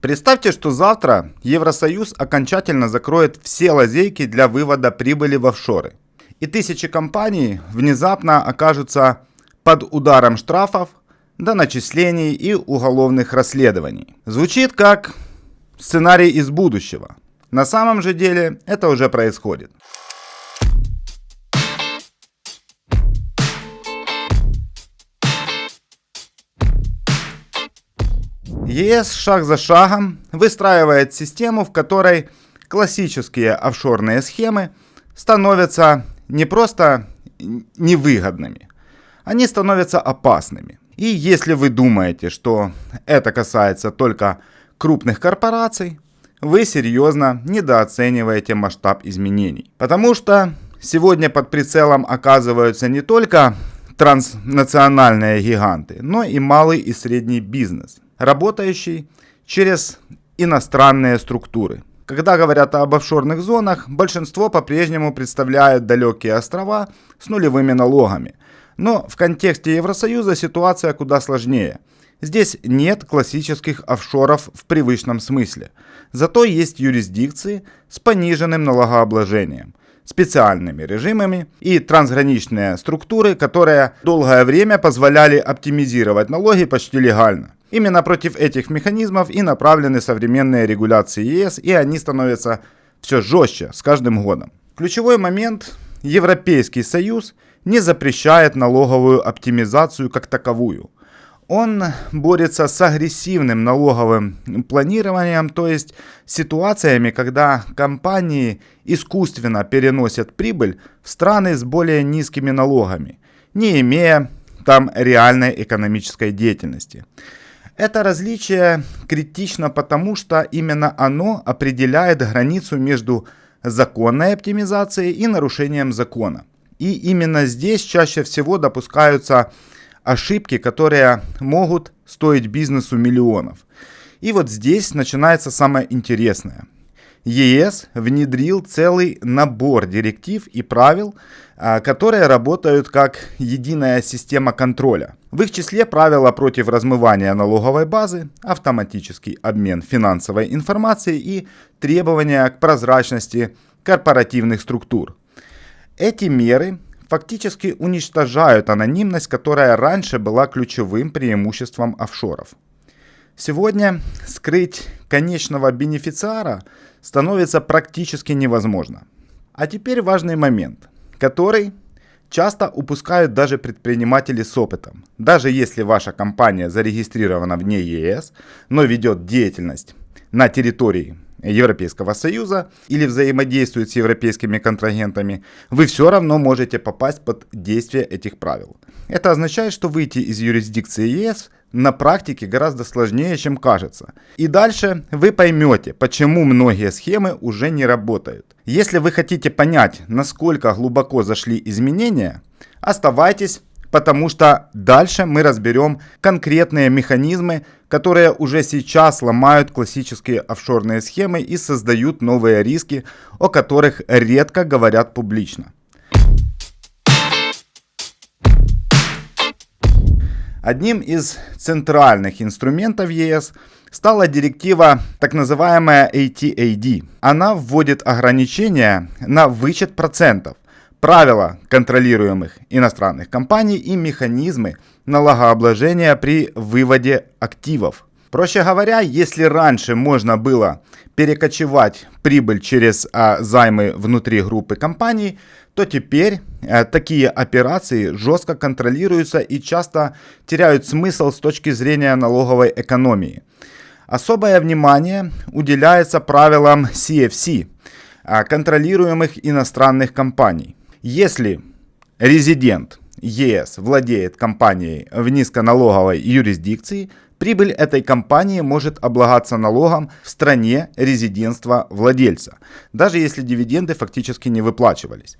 Представьте, что завтра Евросоюз окончательно закроет все лазейки для вывода прибыли в офшоры. И тысячи компаний внезапно окажутся под ударом штрафов, доначислений и уголовных расследований. Звучит как сценарий из будущего. На самом же деле это уже происходит. ЕС шаг за шагом выстраивает систему, в которой классические офшорные схемы становятся не просто невыгодными, они становятся опасными. И если вы думаете, что это касается только крупных корпораций, вы серьезно недооцениваете масштаб изменений. Потому что сегодня под прицелом оказываются не только транснациональные гиганты, но и малый и средний бизнес, работающий через иностранные структуры. Когда говорят об офшорных зонах, большинство по-прежнему представляет далекие острова с нулевыми налогами. Но в контексте Евросоюза ситуация куда сложнее. Здесь нет классических офшоров в привычном смысле. Зато есть юрисдикции с пониженным налогообложением, специальными режимами и трансграничные структуры, которые долгое время позволяли оптимизировать налоги почти легально. Именно против этих механизмов и направлены современные регуляции ЕС, и они становятся все жестче с каждым годом. Ключевой момент: Европейский Союз не запрещает налоговую оптимизацию как таковую. Он борется с агрессивным налоговым планированием, то есть ситуациями, когда компании искусственно переносят прибыль в страны с более низкими налогами, не имея там реальной экономической деятельности. Это различие критично потому, что именно оно определяет границу между законной оптимизацией и нарушением закона. И именно здесь чаще всего допускаются ошибки, которые могут стоить бизнесу миллионов. И вот здесь начинается самое интересное. ЕС внедрил целый набор директив и правил, которые работают как единая система контроля. В их числе правила против размывания налоговой базы, автоматический обмен финансовой информацией и требования к прозрачности корпоративных структур. Эти меры фактически уничтожают анонимность, которая раньше была ключевым преимуществом офшоров. Сегодня скрыть конечного бенефициара становится практически невозможно. А теперь важный момент, который часто упускают даже предприниматели с опытом. Даже если ваша компания зарегистрирована вне ЕС, но ведет деятельность на территории Европейского Союза или взаимодействует с европейскими контрагентами, вы все равно можете попасть под действие этих правил. Это означает, что выйти из юрисдикции ЕС на практике гораздо сложнее, чем кажется. И дальше вы поймете, почему многие схемы уже не работают. Если вы хотите понять, насколько глубоко зашли изменения, оставайтесь, потому что дальше мы разберем конкретные механизмы, которые уже сейчас ломают классические офшорные схемы и создают новые риски, о которых редко говорят публично. Одним из центральных инструментов ЕС стала директива, так называемая ATAD. Она вводит ограничения на вычет процентов, правила контролируемых иностранных компаний и механизмы налогообложения при выводе активов. Проще говоря, если раньше можно было перекочевать прибыль через займы внутри группы компаний, то теперь такие операции жестко контролируются и часто теряют смысл с точки зрения налоговой экономии. Особое внимание уделяется правилам CFC, контролируемых иностранных компаний. Если резидент ЕС владеет компанией в низконалоговой юрисдикции, прибыль этой компании может облагаться налогом в стране резидентства владельца, даже если дивиденды фактически не выплачивались.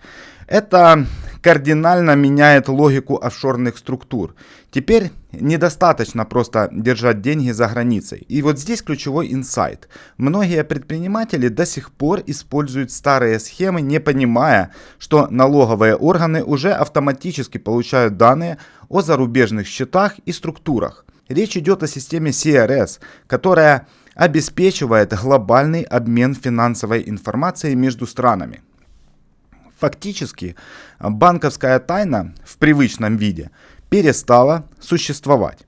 Это кардинально меняет логику офшорных структур. Теперь недостаточно просто держать деньги за границей. И вот здесь ключевой инсайт. Многие предприниматели до сих пор используют старые схемы, не понимая, что налоговые органы уже автоматически получают данные о зарубежных счетах и структурах. Речь идет о системе CRS, которая обеспечивает глобальный обмен финансовой информацией между странами. Фактически, банковская тайна в привычном виде перестала существовать.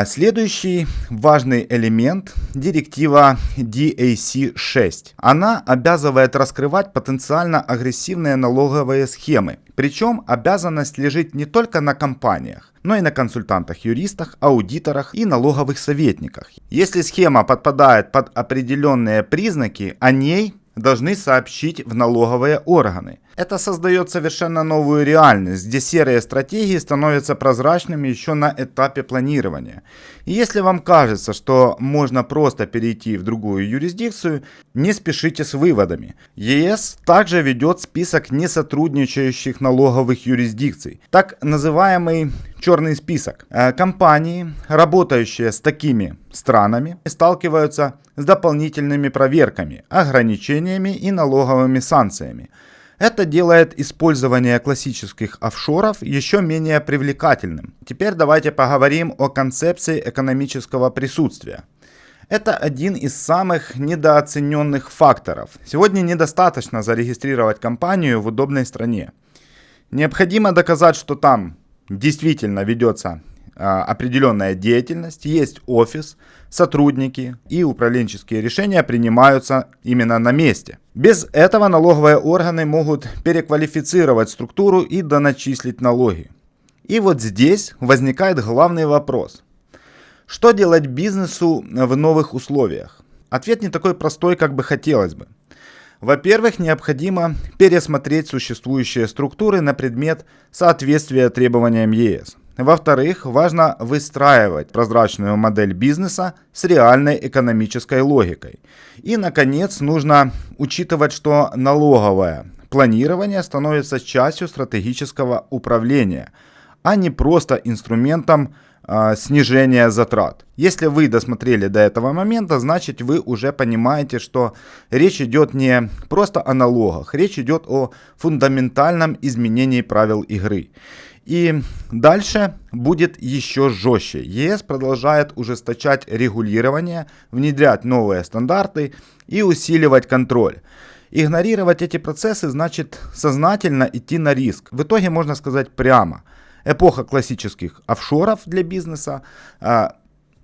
Следующий важный элемент – директива DAC-6. Она обязывает раскрывать потенциально агрессивные налоговые схемы. Причем обязанность лежит не только на компаниях, но и на консультантах-юристах, аудиторах и налоговых советниках. Если схема подпадает под определенные признаки, о ней должны сообщить в налоговые органы. Это создает совершенно новую реальность, где серые стратегии становятся прозрачными еще на этапе планирования. И если вам кажется, что можно просто перейти в другую юрисдикцию, не спешите с выводами. ЕС также ведет список несотрудничающих налоговых юрисдикций, так называемый черный список. Компании, работающие с такими странами, сталкиваются с дополнительными проверками, ограничениями и налоговыми санкциями. Это делает использование классических офшоров еще менее привлекательным. Теперь давайте поговорим о концепции экономического присутствия. Это один из самых недооцененных факторов. Сегодня недостаточно зарегистрировать компанию в удобной стране. Необходимо доказать, что там действительно ведется определенная деятельность, есть офис, сотрудники и управленческие решения принимаются именно на месте. Без этого налоговые органы могут переквалифицировать структуру и доначислить налоги. И вот здесь возникает главный вопрос. Что делать бизнесу в новых условиях? Ответ не такой простой, как бы хотелось бы. Во-первых, необходимо пересмотреть существующие структуры на предмет соответствия требованиям ЕС. Во-вторых, важно выстраивать прозрачную модель бизнеса с реальной экономической логикой. И, наконец, нужно учитывать, что налоговое планирование становится частью стратегического управления, а не просто инструментом снижения затрат. Если вы досмотрели до этого момента, значит вы уже понимаете, что речь идет не просто о налогах, речь идет о фундаментальном изменении правил игры. И дальше будет еще жестче. ЕС продолжает ужесточать регулирование, внедрять новые стандарты и усиливать контроль. Игнорировать эти процессы значит сознательно идти на риск. В итоге можно сказать прямо. Эпоха классических офшоров для бизнеса,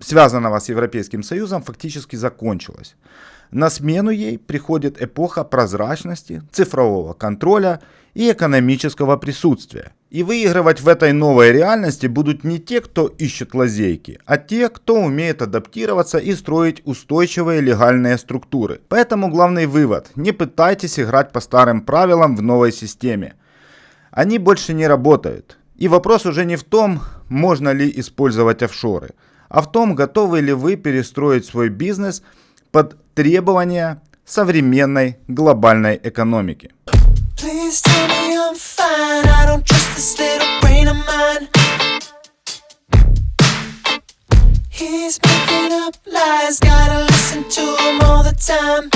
связанного с Европейским Союзом, фактически закончилась. На смену ей приходит эпоха прозрачности, цифрового контроля и экономического присутствия. И выигрывать в этой новой реальности будут не те, кто ищет лазейки, а те, кто умеет адаптироваться и строить устойчивые легальные структуры. Поэтому главный вывод – не пытайтесь играть по старым правилам в новой системе. Они больше не работают. И вопрос уже не в том, можно ли использовать офшоры, а в том, готовы ли вы перестроить свой бизнес под требования современной глобальной экономики. Please tell me I'm fine. I don't trust this little brain of mine. He's making up lies. Gotta listen to him all the time.